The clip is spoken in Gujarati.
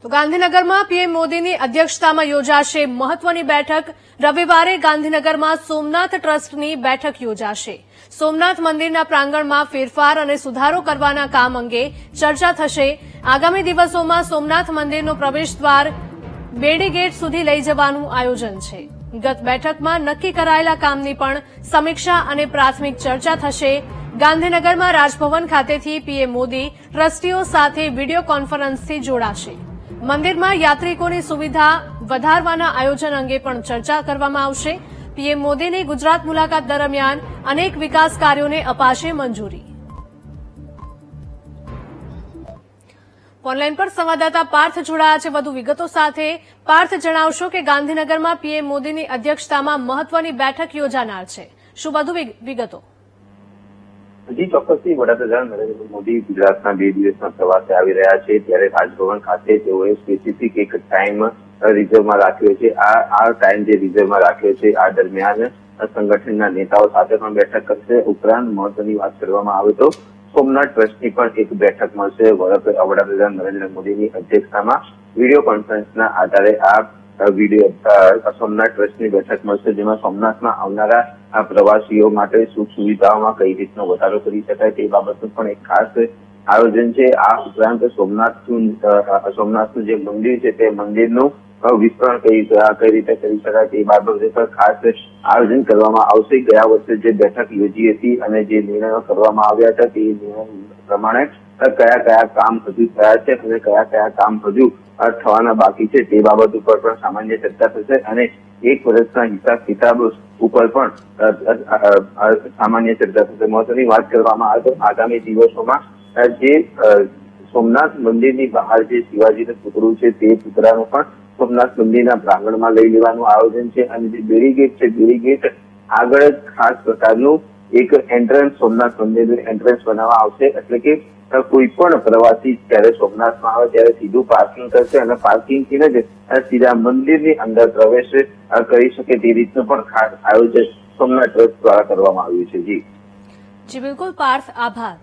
તો ગાંધીનગરમાં પીએમ મોદીની અધ્યક્ષતામાં યોજાશે મહત્વની બેઠક। રવિવારે ગાંધીનગરમાં સોમનાથ ટ્રસ્ટની બેઠક યોજાશે। સોમનાથ મંદિરના પ્રાંગણમાં ફેરફાર અને સુધારો કરવાના કામ અંગે ચર્ચા થશે। આગામી દિવસોમાં સોમનાથ મંદિરનો પ્રવેશદ્વાર બેડી ગેટ સુધી લઈ જવાનું આયોજન છે। ગત બેઠકમાં નક્કી કરાયેલા કામની પણ સમીક્ષા અને પ્રાથમિક ચર્ચા થશે। ગાંધીનગરમાં રાજભવન ખાતેથી પીએમ મોદી ટ્રસ્ટીઓ સાથે વિડીયો કોન્ફરન્સથી જોડાશે। મંદિરમાં યાત્રિકોની સુવિધા વધારવાના આયોજન અંગે પણ ચર્ચા કરવામાં આવશે। પીએમ મોદીની ગુજરાત મુલાકાત દરમિયાન અનેક વિકાસ કાર્યોને અપાશે મંજૂરી। ઓનલાઈન પર સંવાદદાતા પાર્થ જોડાયા છે વધુ વિગતો સાથે। પાર્થ, જણાવશો કે ગાંધીનગરમાં પીએમ મોદીની અધ્યક્ષતામાં મહત્વની બેઠક યોજાનાર છે, શું વધુ વિગતો? જી ચોક્કસથી વડાપ્રધાન નરેન્દ્ર મોદી ગુજરાતના 2 દિવસના પ્રવાસે આવી રહ્યા છે, ત્યારે રાજભવન ખાતે તેઓએ સ્પેસિફિક એક ટાઈમ રિઝર્વમાં રાખ્યો છે। આ ટાઈમ જે રિઝર્વમાં રાખ્યો છે આ દરમિયાન સંગઠનના નેતાઓ સાથે પણ બેઠક કરશે। ઉપરાંત મહત્વની વાત કરવામાં આવે તો સોમનાથ ટ્રસ્ટની પણ એક બેઠક મળશે। વડાપ્રધાન નરેન્દ્ર મોદીની અધ્યક્ષતામાં વિડીયો કોન્ફરન્સના આધારે આ સોમનાથ ટ્રસ્ટની બેઠક મળશે, જેમાં સોમનાથમાં આવનારા પ્રવાસીઓ માટે સુખ સુવિધાઓમાં કઈ રીતનો વધારો કરી શકાય તે બાબતનું પણ એક ખાસ આયોજન છે। આ ઉપરાંત સોમનાથનું જે મંદિર છે તે મંદિરનું વિસ્તરણ કઈ રીતે કરી શકાય તે બાબતે પણ ખાસ આયોજન કરવામાં આવશે। ગયા વર્ષે જે બેઠક યોજી હતી અને જે નિર્ણયો કરવામાં આવ્યા હતા તે નિર્ણય પ્રમાણે કયા કામ હજુ થયા છે અને કયા કામ હજુ થવાના બાકી છે તે બાબત ઉપર પણ સામાન્ય ચર્ચા થશે અને 1 વર્ષના હિસાબ કિતાબ ઉપર પણ સામાન્ય ચર્ચા થશે। મહત્વની વાત કરવામાં આવે તો આગામી દિવસોમાં જે સોમનાથ મંદિરની બહાર જે શિવાજીનું પુતળું છે તે પુતળાનું પણ સોમનાથ મંદિરના પ્રાંગણમાં લઈ લેવાનું આયોજન છે અને જે બેડી ગેટ છે બેડી ગેટ આગળ જ ખાસ પ્રકારનું એક એન્ટ્રન્સ સોમનાથ મંદિરનું એન્ટ્રન્સ બનાવવા આવશે, એટલે કે કોઈ પણ પ્રવાસી જ્યારે સોમનાથમાં આવે ત્યારે સીધું પાર્કિંગ કરશે અને પાર્કિંગથી જ સીધા મંદિરની અંદર પ્રવેશ કરી શકે તે રીતનું પણ ખાસ આયોજન સોમનાથ ટ્રસ્ટ દ્વારા કરવામાં આવ્યું છે। જી બિલકુલ પાર્થ, આભાર।